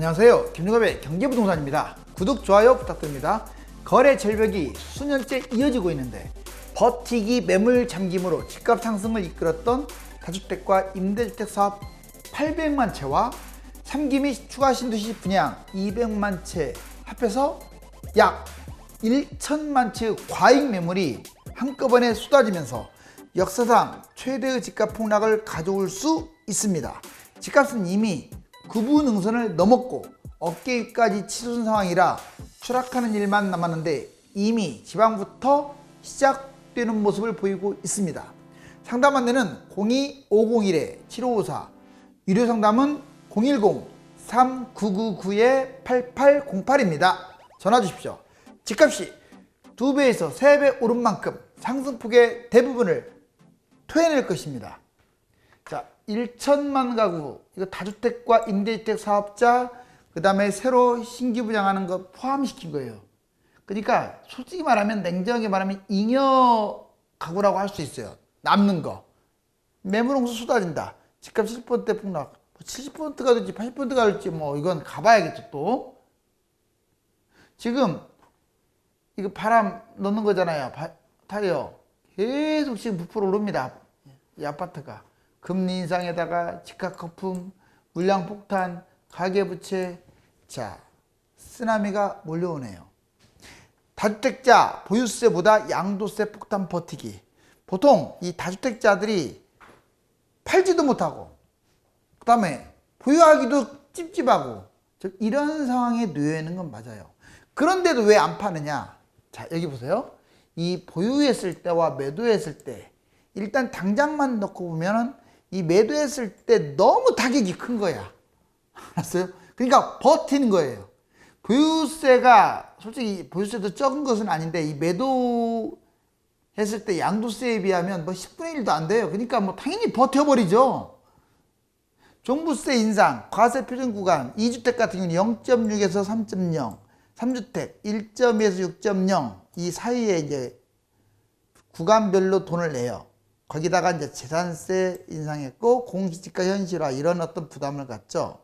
안녕하세요. 김용갑의 경제부동산입니다. 구독, 좋아요 부탁드립니다. 거래 절벽이 수년째 이어지고 있는데 버티기 매물 잠김으로 집값 상승을 이끌었던 다주택과 임대주택 사업 800만 채와 3기 추가 신도시 분양 200만 채 합해서 약 1천만 채의 과잉 매물이 한꺼번에 쏟아지면서 역사상 최대의 집값 폭락을 가져올 수 있습니다. 집값은 이미 구분응선을 넘었고 어깨까지 치솟은 상황이라 추락하는 일만 남았는데 이미 지방부터 시작되는 모습을 보이고 있습니다. 상담 안내는 02501-7554, 유료 상담은 010-3999-8808입니다. 전화 주십시오. 집값이 2배에서 3배 오른 만큼 상승폭의 대부분을 토해낼 것입니다. 자, 1천만 가구, 이거 다주택과 임대주택 사업자, 그 다음에 새로 신규 분양하는 거 포함시킨 거예요. 그러니까 솔직히 말하면, 냉정하게 말하면 잉여 가구라고 할 수 있어요. 남는 거. 매물 홍수 쏟아진다. 집값 70%대 폭락. 70%가 될지 80%가 될지 뭐 이건 가봐야겠죠 또. 지금 이거 바람 넣는 거잖아요. 타이어. 계속 지금 부풀어 오릅니다. 이 아파트가. 금리 인상에다가 집값 거품, 물량 폭탄, 가계부채, 자, 쓰나미가 몰려오네요. 다주택자 보유세보다 양도세 폭탄 버티기. 보통 이 다주택자들이 팔지도 못하고 그 다음에 보유하기도 찝찝하고 이런 상황에 놓여 있는 건 맞아요. 그런데도 왜 안 파느냐? 자, 여기 보세요. 이 보유했을 때와 매도했을 때 일단 당장만 넣고 보면은 이 매도했을 때 너무 타격이 큰 거야. 알았어요? 그러니까 버티는 거예요. 보유세가 솔직히 보유세도 적은 것은 아닌데 이 매도했을 때 양도세에 비하면 뭐 10분의 1도 안 돼요. 그러니까 뭐 당연히 버텨버리죠. 종부세 인상, 과세 표준 구간, 2주택 같은 경우는 0.6에서 3.0, 3주택 1.2에서 6.0 이 사이에 이제 구간별로 돈을 내요. 거기다가 이제 재산세 인상했고 공시지가 현실화 이런 어떤 부담을 갖죠.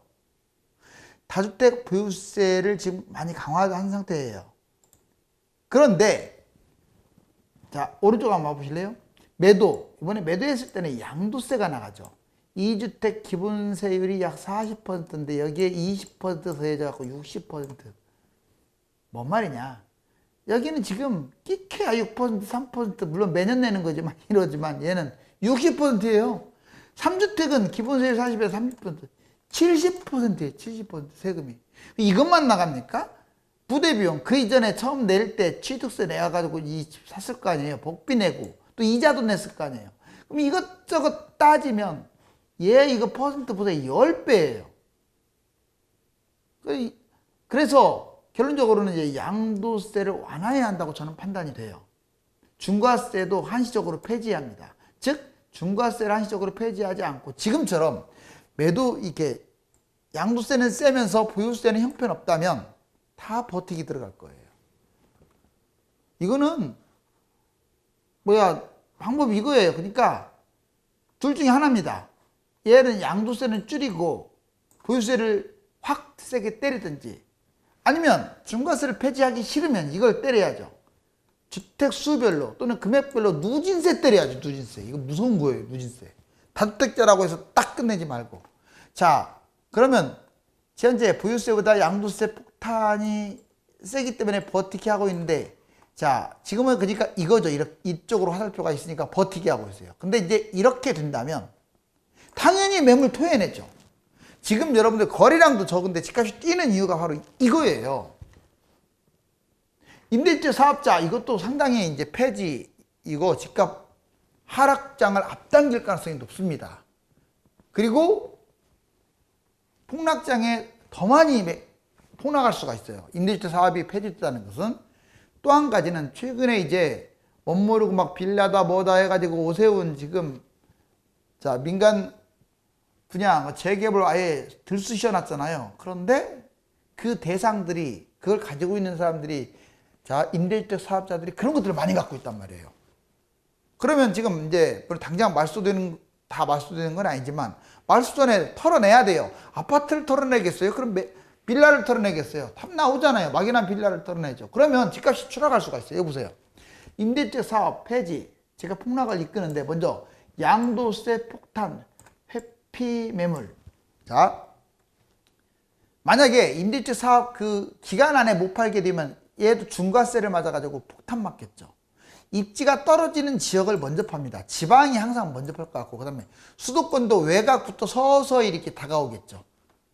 다주택 보유세를 지금 많이 강화한 상태예요. 그런데 자, 오른쪽 한번 봐보실래요? 매도, 이번에 매도했을 때는 양도세가 나가죠. 2주택 기본세율이 약 40%인데 여기에 20% 더해져갖고 60%. 뭔 말이냐? 여기는 지금 끼케야 6%, 3%, 물론 매년 내는 거지만 이러지만 얘는 60%예요. 3주택은 기본세율 40에서 30%, 70%예요. 70% 세금이. 이것만 나갑니까? 부대비용, 그 이전에 처음 낼 때 취득세 내가지고 이 집 샀을 거 아니에요. 복비 내고 또 이자도 냈을 거 아니에요. 그럼 이것저것 따지면 얘 이거 퍼센트보다 10배예요. 그래서 결론적으로는 이제 양도세를 완화해야 한다고 저는 판단이 돼요. 중과세도 한시적으로 폐지합니다. 즉 중과세를 한시적으로 폐지하지 않고 지금처럼 매도 이렇게 양도세는 세면서 보유세는 형편없다면 다 버티기 들어갈 거예요. 이거는 방법이 이거예요. 그러니까 둘 중에 하나입니다. 얘는 양도세는 줄이고 보유세를 확 세게 때리든지, 아니면 중과세를 폐지하기 싫으면 이걸 때려야죠. 주택 수별로 또는 금액별로 누진세 때려야죠. 누진세. 이거 무서운 거예요. 누진세. 다주택자라고 해서 딱 끝내지 말고. 자, 그러면 현재 보유세보다 양도세 폭탄이 세기 때문에 버티기 하고 있는데, 자, 지금은 그러니까 이거죠. 이쪽으로 화살표가 있으니까 버티기 하고 있어요. 근데 이제 이렇게 된다면 당연히 매물 토해내죠. 지금 여러분들 거래량도 적은데 집값이 뛰는 이유가 바로 이거예요. 임대주택 사업자 이것도 상당히 이제 폐지이고 집값 하락장을 앞당길 가능성이 높습니다. 그리고 폭락장에 더 많이 폭락할 수가 있어요. 임대주택 사업이 폐지됐다는 것은. 또 한 가지는 최근에 이제 멋모르고 막 빌라다 뭐다 해가지고 오세훈 지금 자 민간 분양 재개발 아예 들쑤셔 놨잖아요. 그런데 그 대상들이, 그걸 가지고 있는 사람들이, 자, 임대주택 사업자들이 그런 것들을 많이 갖고 있단 말이에요. 그러면 지금 이제 당장 다 말소되는 건 아니지만 말소 전에 털어내야 돼요. 아파트를 털어내겠어요? 그럼 빌라를 털어내겠어요? 탑 나오잖아요. 막연한 빌라를 털어내죠. 그러면 집값이 추락할 수가 있어요. 여보세요. 임대주택 사업 폐지, 제가 폭락을 이끄는데 먼저 양도세 폭탄, 회피 매물. 자, 만약에 임대주택 사업 그 기간 안에 못 팔게 되면 얘도 중과세를 맞아가지고 폭탄 맞겠죠. 입지가 떨어지는 지역을 먼저 팝니다. 지방이 항상 먼저 팔 것 같고, 그 다음에 수도권도 외곽부터 서서히 이렇게 다가오겠죠.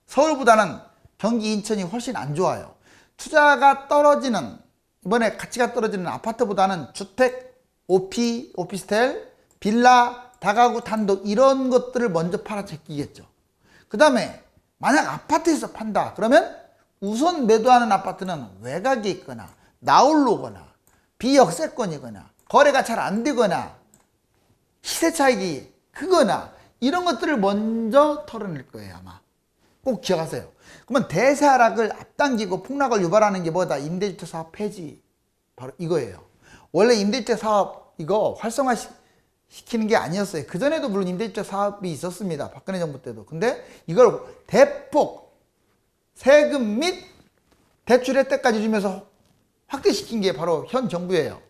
서울보다는 경기, 인천이 훨씬 안 좋아요. 투자가 떨어지는, 이번에 가치가 떨어지는 아파트보다는 주택, 오피스텔, 빌라, 다가구, 단독 이런 것들을 먼저 팔아제끼겠죠. 그 다음에 만약 아파트에서 판다 그러면 우선 매도하는 아파트는 외곽에 있거나 나홀로거나 비역세권이거나 거래가 잘 안 되거나 시세 차익이 크거나 이런 것들을 먼저 털어낼 거예요. 아마 꼭 기억하세요. 그러면 대세 하락을 앞당기고 폭락을 유발하는 게 뭐다? 임대주택 사업 폐지, 바로 이거예요. 원래 임대주택 사업 이거 활성화 시키는 게 아니었어요. 그전에도 물론 임대주택 사업이 있었습니다. 박근혜 정부 때도. 근데 이걸 대폭 세금 및 대출 혜택까지 주면서 확대시킨 게 바로 현 정부예요.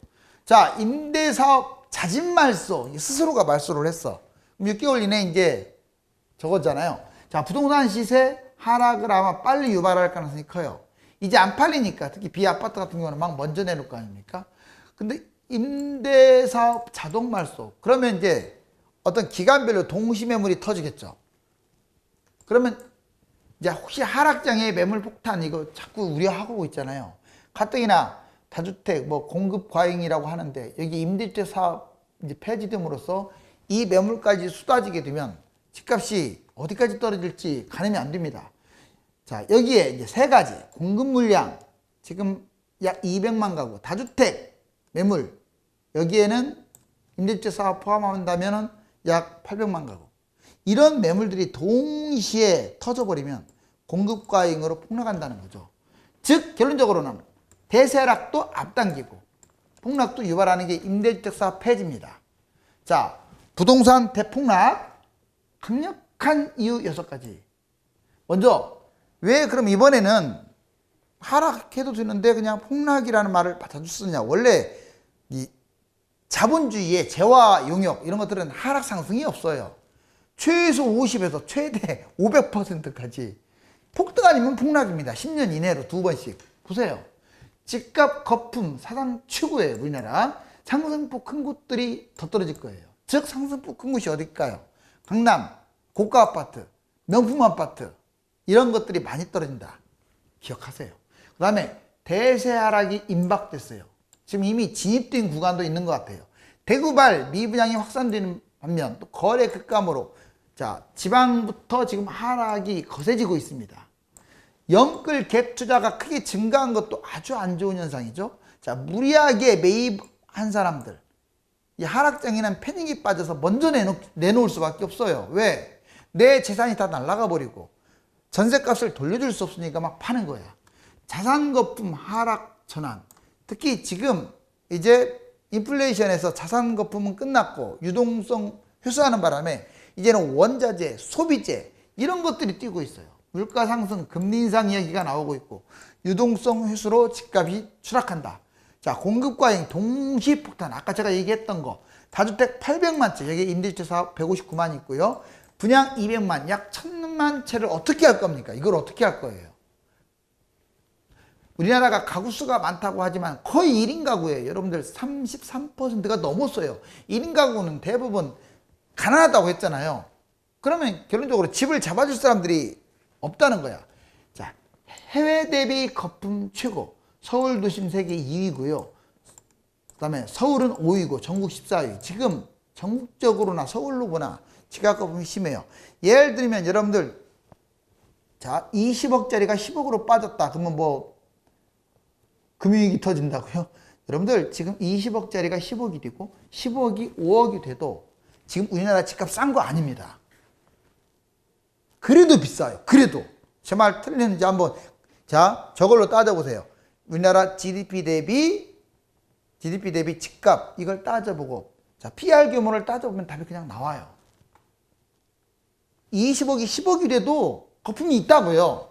자, 임대사업 자진 말소, 스스로가 말소를 했어. 그럼 6개월 이내에 이제 저거잖아요. 자, 부동산 시세 하락을 아마 빨리 유발할 가능성이 커요. 이제 안 팔리니까, 특히 비아파트 같은 경우는 막 먼저 내놓을 거 아닙니까? 근데 임대사업 자동 말소, 그러면 이제 어떤 기간별로 동시 매물이 터지겠죠. 그러면 이제 혹시 하락장애 매물 폭탄 이거 자꾸 우려하고 있잖아요. 가뜩이나 다주택 뭐 공급 과잉이라고 하는데 여기 임대주택 사업 이제 폐지됨으로써 이 매물까지 쏟아지게 되면 집값이 어디까지 떨어질지 가늠이 안 됩니다. 자, 여기에 이제 세 가지 공급 물량 지금 약 200만 가구, 다주택 매물 여기에는 임대주택 사업 포함한다면 약 800만 가구. 이런 매물들이 동시에 터져버리면 공급 과잉으로 폭락한다는 거죠. 즉 결론적으로는 대세하락도 앞당기고 폭락도 유발하는 게 임대주택 사업 폐지입니다. 자, 부동산 대폭락 강력한 이유 6가지. 먼저 왜 그럼 이번에는 하락해도 되는데 그냥 폭락이라는 말을 자주 쓰냐. 원래 이 자본주의의 재화 용역 이런 것들은 하락 상승이 없어요. 최소 50에서 최대 500%까지 폭등 아니면 폭락입니다. 10년 이내로 2번씩. 보세요. 집값 거품 사상 최고예요. 우리나라. 상승폭 큰 곳들이 더 떨어질 거예요. 즉 상승폭 큰 곳이 어딜까요? 강남, 고가 아파트, 명품 아파트 이런 것들이 많이 떨어진다. 기억하세요. 그 다음에 대세 하락이 임박됐어요. 지금 이미 진입된 구간도 있는 것 같아요. 대구발 미분양이 확산되는 반면 또 거래 급감으로 자, 지방부터 지금 하락이 거세지고 있습니다. 영끌 갭 투자가 크게 증가한 것도 아주 안 좋은 현상이죠. 자, 무리하게 매입한 사람들, 이 하락장에는 패닉이 빠져서 먼저 내놓을 수밖에 없어요. 왜? 내 재산이 다 날아가 버리고 전세값을 돌려줄 수 없으니까 막 파는 거야. 자산 거품 하락 전환. 특히 지금 이제 인플레이션에서 자산 거품은 끝났고 유동성 회수하는 바람에 이제는 원자재, 소비재 이런 것들이 뛰고 있어요. 물가 상승, 금리 인상 이야기가 나오고 있고 유동성 회수로 집값이 추락한다. 자, 공급 과잉 동시 폭탄. 아까 제가 얘기했던 거 다주택 800만 채, 여기 임대주택 사업 159만 있고요. 분양 200만, 약 1000만 채를 어떻게 할 겁니까? 이걸 어떻게 할 거예요? 우리나라가 가구 수가 많다고 하지만 거의 1인 가구예요. 여러분들 33%가 넘었어요. 1인 가구는 대부분 가난하다고 했잖아요. 그러면 결론적으로 집을 잡아줄 사람들이 없다는 거야. 자, 해외 대비 거품 최고. 서울 도심 세계 2위고요. 그 다음에 서울은 5위고 전국 14위. 지금 전국적으로나 서울로구나 지각 거품이 심해요. 예를 들면 여러분들 자 20억짜리가 10억으로 빠졌다. 그러면 뭐 금융위기 터진다고요? 여러분들 지금 20억짜리가 10억이 되고 10억이 5억이 돼도 지금 우리나라 집값 싼 거 아닙니다. 그래도 비싸요. 그래도. 제 말 틀리는지 한번 자 저걸로 따져보세요. 우리나라 GDP 대비 집값 이걸 따져보고 자 PR 규모를 따져보면 답이 그냥 나와요. 20억이 10억이 돼도 거품이 있다고요.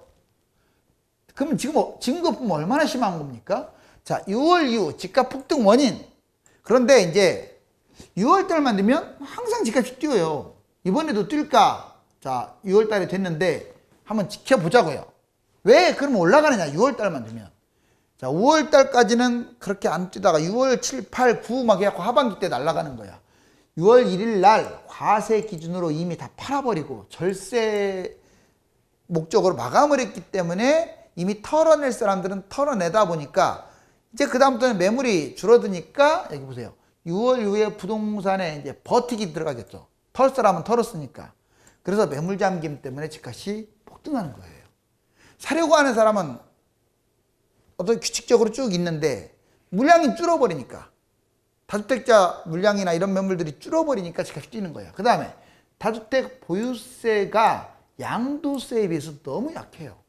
그러면 지금 거 보면 얼마나 심한 겁니까? 자, 6월 이후 집값 폭등 원인. 그런데 이제 6월 달만 되면 항상 집값이 뛰어요. 이번에도 뛸까? 자, 6월 달이 됐는데 한번 지켜보자고요. 왜 그러면 올라가느냐? 6월 달만 되면. 자, 5월 달까지는 그렇게 안 뛰다가 6월 7, 8, 9 막 해갖고 하반기 때 날아가는 거야. 6월 1일 날 과세 기준으로 이미 다 팔아버리고 절세 목적으로 마감을 했기 때문에 이미 털어낼 사람들은 털어내다 보니까 이제 그다음부터는 매물이 줄어드니까 여기 보세요. 6월 이후에 부동산에 이제 버티기 들어가겠죠. 털 사람은 털었으니까. 그래서 매물 잠김 때문에 집값이 폭등하는 거예요. 사려고 하는 사람은 어떤 규칙적으로 쭉 있는데 물량이 줄어버리니까 다주택자 물량이나 이런 매물들이 줄어버리니까 집값이 뛰는 거야. 그 다음에 다주택 보유세가 양도세에 비해서 너무 약해요.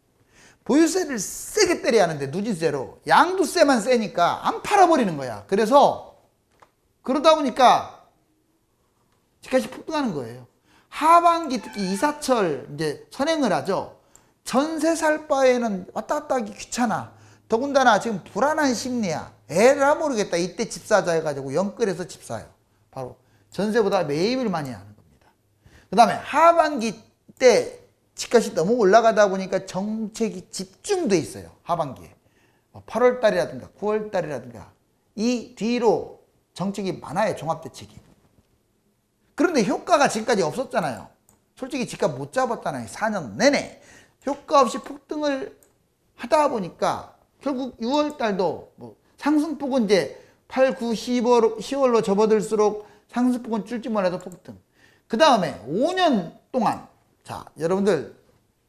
보유세를 세게 때려야 하는데 누진세로 양도세만 세니까 안 팔아버리는 거야. 그래서 그러다 보니까 집값이 폭등하는 거예요. 하반기 특히 이사철 이제 선행을 하죠. 전세 살 바에는 왔다 갔다 하기 귀찮아. 더군다나 지금 불안한 심리야. 에라 모르겠다. 이때 집 사자 해가지고 영끌해서 집 사요. 바로 전세보다 매입을 많이 하는 겁니다. 그 다음에 하반기 때 집값이 너무 올라가다 보니까 정책이 집중돼 있어요. 하반기에 8월 달이라든가 9월 달이라든가 이 뒤로 정책이 많아요. 종합대책이. 그런데 효과가 지금까지 없었잖아요. 솔직히 집값 못 잡았잖아요. 4년 내내 효과 없이 폭등을 하다 보니까 결국 6월 달도 뭐 상승폭은 이제 8, 9, 10월로 접어들수록 상승폭은 줄지 몰라도 폭등. 그 다음에 5년 동안 자, 여러분들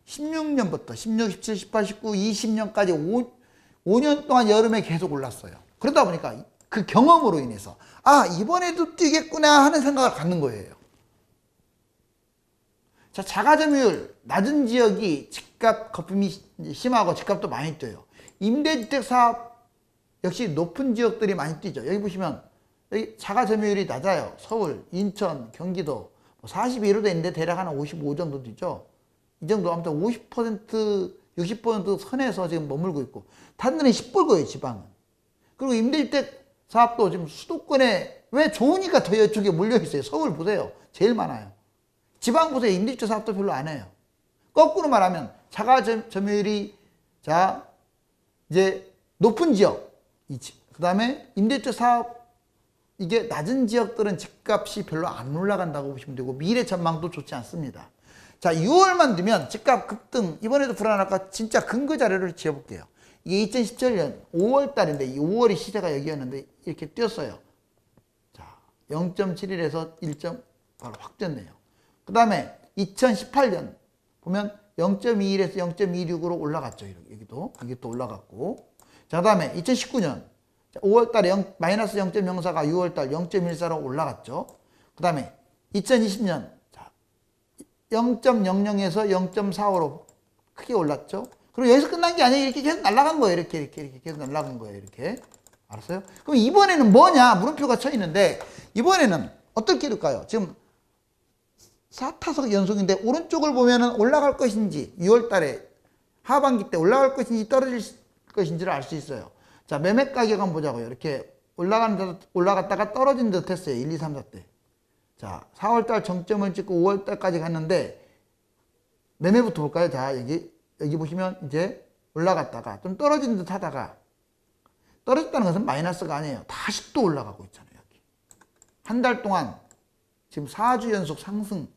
16년부터 16, 17, 18, 19, 20년까지 5년 동안 여름에 계속 올랐어요. 그러다 보니까 그 경험으로 인해서 아, 이번에도 뛰겠구나 하는 생각을 갖는 거예요. 자, 자가점유율 낮은 지역이 집값 거품이 심하고 집값도 많이 뛰어요. 임대주택 사업 역시 높은 지역들이 많이 뛰죠. 여기 보시면 여기 자가점유율이 낮아요. 서울, 인천, 경기도 41호도 있는데 대략 한 55 정도 되죠. 이 정도 아무튼 50%, 60% 선에서 지금 머물고 있고 다른 데는 시뻘거예요. 지방은. 그리고 임대주택 사업도 지금 수도권에 왜 좋으니까 더 이쪽에 몰려있어요. 서울 보세요. 제일 많아요. 지방 보세요. 임대주택 사업도 별로 안 해요. 거꾸로 말하면 자가점유율이 자 이제 높은 지역 그 다음에 임대주택 사업 이게 낮은 지역들은 집값이 별로 안 올라간다고 보시면 되고 미래 전망도 좋지 않습니다. 자, 6월만 되면 집값 급등 이번에도 불안할까 진짜 근거 자료를 지어볼게요. 이게 2017년 5월 달인데 이 5월이 시세가 여기였는데 이렇게 뛰었어요. 자, 0.71에서 1점 바로 확 뛰었네요. 그 다음에 2018년 보면 0.21에서 0.26으로 올라갔죠. 여기도 이게 또 올라갔고 자, 그 다음에 2019년 5월달에 마이너스 0.04가 6월달 0.14로 올라갔죠. 그 다음에 2020년 0.00에서 0.45로 크게 올랐죠. 그리고 여기서 끝난 게 아니에요. 이렇게 계속 날아간 거예요. 이렇게 계속 날아간 거예요. 이렇게. 알았어요? 그럼 이번에는 뭐냐? 물음표가 쳐 있는데 이번에는 어떻게 될까요? 지금 4타석 연속인데 오른쪽을 보면은 올라갈 것인지 6월달에 하반기 때 올라갈 것인지 떨어질 것인지를 알 수 있어요. 자, 매매 가격 한번 보자고요. 이렇게 올라갔다가 떨어진 듯 했어요. 1, 2, 3, 4 때. 자, 4월달 정점을 찍고 5월달까지 갔는데 매매부터 볼까요? 자, 여기 보시면 이제 올라갔다가 좀 떨어진 듯 하다가 떨어졌다는 것은 마이너스가 아니에요. 다시 또 올라가고 있잖아요. 여기. 한 달 동안 지금 4주 연속 상승,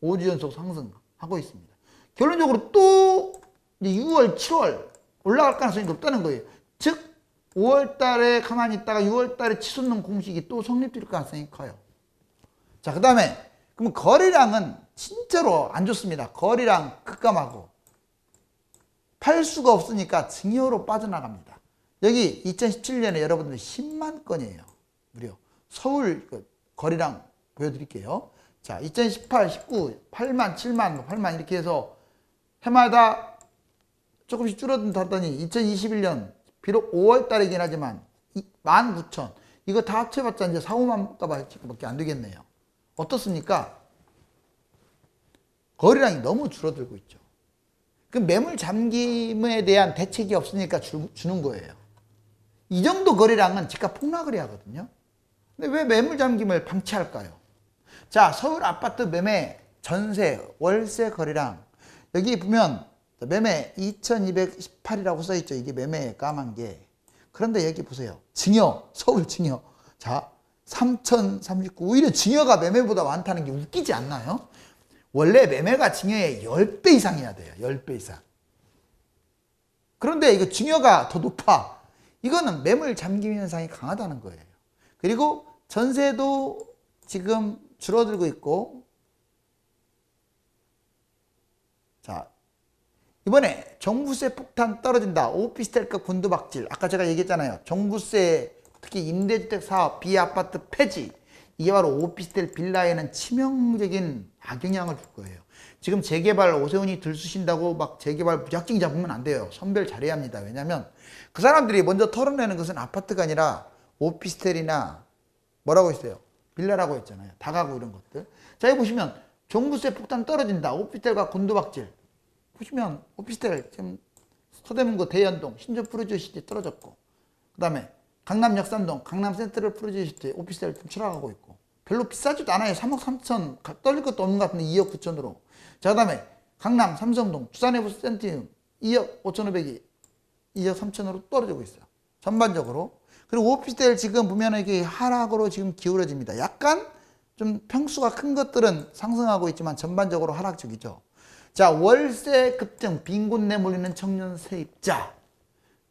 5주 연속 상승하고 있습니다. 결론적으로 또 6월, 7월 올라갈 가능성이 높다는 거예요. 즉 5월 달에 가만히 있다가 6월 달에 치솟는 공식이 또 성립될 가능성이 커요. 자, 그 다음에 그럼 거래량은 진짜로 안 좋습니다. 거래량 급감하고 팔 수가 없으니까 증여로 빠져나갑니다. 여기 2017년에 여러분들 10만 건이에요. 무려. 서울 거래량 보여드릴게요. 자, 2018, 19, 8만, 7만, 8만 이렇게 해서 해마다 조금씩 줄어든다더니 2021년 비록 5월 달이긴 하지만 19,000 이거 다 합쳐봤자 이제 4, 5만 가밖에 안 되겠네요. 어떻습니까? 거래량이 너무 줄어들고 있죠. 그 매물 잠김에 대한 대책이 없으니까 주는 거예요. 이 정도 거래량은 집값 폭락을 해야 하거든요. 근데 왜 매물 잠김을 방치할까요? 자, 서울 아파트 매매, 전세, 월세 거래량. 여기 보면 매매 2218이라고 써있죠. 이게 매매 까만 게. 그런데 여기 보세요. 증여, 서울 증여. 자, 3039. 오히려 증여가 매매보다 많다는 게 웃기지 않나요? 원래 매매가 증여의 10배 이상이어야 돼요. 10배 이상. 그런데 이거 증여가 더 높아. 이거는 매물 잠김 현상이 강하다는 거예요. 그리고 전세도 지금 줄어들고 있고, 자, 이번에 종부세 폭탄 떨어진다. 오피스텔급 곤두박질. 아까 제가 얘기했잖아요. 종부세, 특히 임대주택 사업, 비아파트 폐지. 이게 바로 오피스텔 빌라에는 치명적인 악영향을 줄 거예요. 지금 재개발 오세훈이 들쑤신다고 막 재개발 무작정 잡으면 안 돼요. 선별 잘해야 합니다. 왜냐하면 그 사람들이 먼저 털어내는 것은 아파트가 아니라 오피스텔이나 뭐라고 했어요? 빌라라고 했잖아요. 다가구 이런 것들. 자, 여기 보시면 종부세 폭탄 떨어진다. 오피스텔과 곤두박질. 보시면 오피스텔 지금 서대문구 대연동 신촌 푸르지오시티 떨어졌고, 그 다음에 강남 역삼동 강남 센트럴 푸르지오시티 오피스텔 좀 추락하고 있고, 별로 비싸지도 않아요. 3억 3천 떨릴 것도 없는 것 같은데 2억 9천으로. 자, 그 다음에 강남 삼성동 두산해부 센티움 2억 5,500이 2억 3천으로 떨어지고 있어요. 전반적으로. 그리고 오피스텔 지금 보면 이게 하락으로 지금 기울어집니다. 약간 좀 평수가 큰 것들은 상승하고 있지만 전반적으로 하락적이죠. 자, 월세 급등, 빈곤 내몰리는 청년 세입자.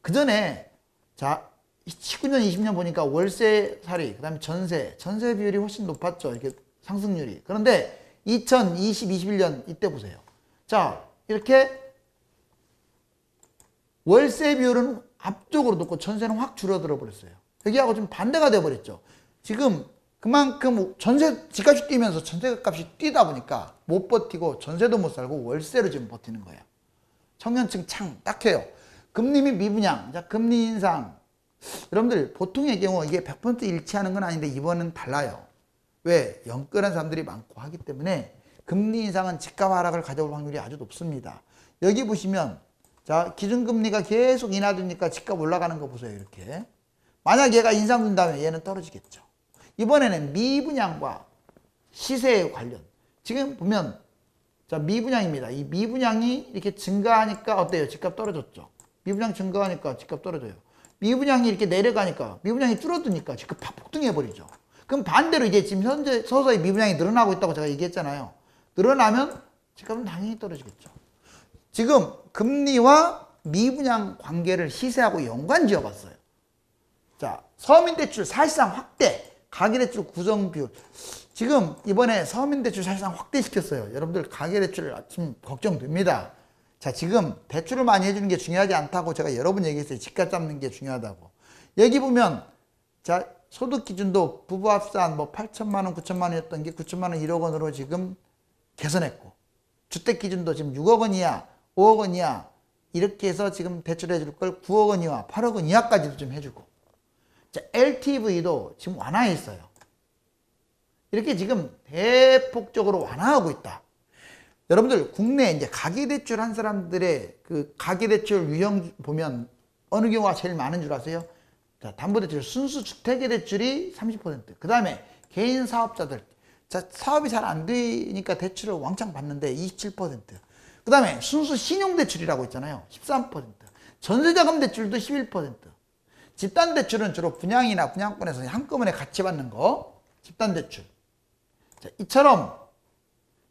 그 전에, 자, 19년, 20년 보니까 월세 살이, 그 다음에 전세 비율이 훨씬 높았죠. 이렇게 상승률이. 그런데 2020, 21년 이때 보세요. 자, 이렇게 월세 비율은 앞쪽으로 높고 전세는 확 줄어들어 버렸어요. 여기하고 좀 반대가 돼 버렸죠. 지금 그만큼 전세 집값이 뛰면서 전세값이 뛰다 보니까 못 버티고 전세도 못 살고 월세로 지금 버티는 거예요. 청년층 창 딱해요. 금리 및 미분양, 자, 금리 인상. 여러분들 보통의 경우 이게 100% 일치하는 건 아닌데 이번은 달라요. 왜? 영끌한 사람들이 많고 하기 때문에 금리 인상은 집값 하락을 가져올 확률이 아주 높습니다. 여기 보시면, 자, 기준금리가 계속 인하되니까 집값 올라가는 거 보세요. 이렇게. 만약 얘가 인상 준다면 얘는 떨어지겠죠. 이번에는 미분양과 시세에 관련. 지금 보면, 자, 미분양입니다. 이 미분양이 이렇게 증가하니까 어때요? 집값 떨어졌죠. 미분양 증가하니까 집값 떨어져요. 미분양이 이렇게 내려가니까, 미분양이 줄어드니까 집값 팍 폭등해버리죠. 그럼 반대로 이제 지금 현재 서서히 미분양이 늘어나고 있다고 제가 얘기했잖아요. 늘어나면 집값은 당연히 떨어지겠죠. 지금 금리와 미분양 관계를 시세하고 연관 지어 봤어요. 자, 서민대출 사실상 확대, 가계대출 구성 비율. 지금 이번에 서민대출 사실상 확대시켰어요. 여러분들 가계대출 좀 걱정됩니다. 자, 지금 대출을 많이 해주는 게 중요하지 않다고 제가 여러 번 얘기했어요. 집값 잡는 게 중요하다고. 여기 보면, 자, 소득 기준도 부부 합산 뭐 8천만 원, 9천만 원이었던 게 9천만 원, 1억 원으로 지금 개선했고, 주택 기준도 지금 6억 원 이하, 5억 원 이하 이렇게 해서 지금 대출해 줄 걸 9억 원 이하, 8억 원 이하까지도 좀 해주고, 자, LTV도 지금 완화했어요. 이렇게 지금 대폭적으로 완화하고 있다. 여러분들 국내 이제 가계대출 한 사람들의 그 가계대출 유형 보면 어느 경우가 제일 많은 줄 아세요? 자, 담보대출, 순수 주택의 대출이 30%. 그 다음에 개인 사업자들. 자, 사업이 잘 안 되니까 대출을 왕창 받는데 27%. 그 다음에 순수 신용대출이라고 있잖아요. 13%. 전세자금 대출도 11%. 집단대출은 주로 분양이나 분양권에서 한꺼번에 같이 받는 거. 집단대출. 자, 이처럼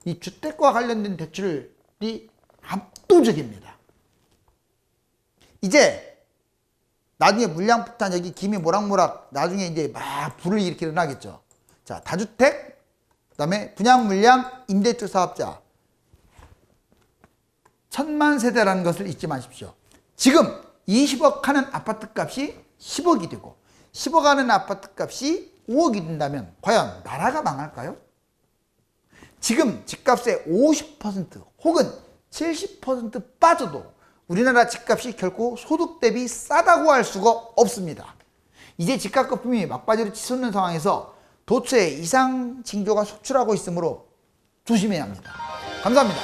이 주택과 관련된 대출이 압도적입니다. 이제 나중에 물량폭탄 여기 김이 모락모락 나중에 이제 막 불을 일으켜 일어나겠죠. 자, 다주택, 그 다음에 분양물량, 임대주 사업자 1000만 세대라는 것을 잊지 마십시오. 지금 20억 하는 아파트 값이 10억이 되고 10억 하는 아파트 값이 5억이 된다면 과연 나라가 망할까요? 지금 집값의 50% 혹은 70% 빠져도 우리나라 집값이 결코 소득 대비 싸다고 할 수가 없습니다. 이제 집값 거품이 막바지로 치솟는 상황에서 도처에 이상 징조가 속출하고 있으므로 조심해야 합니다. 감사합니다.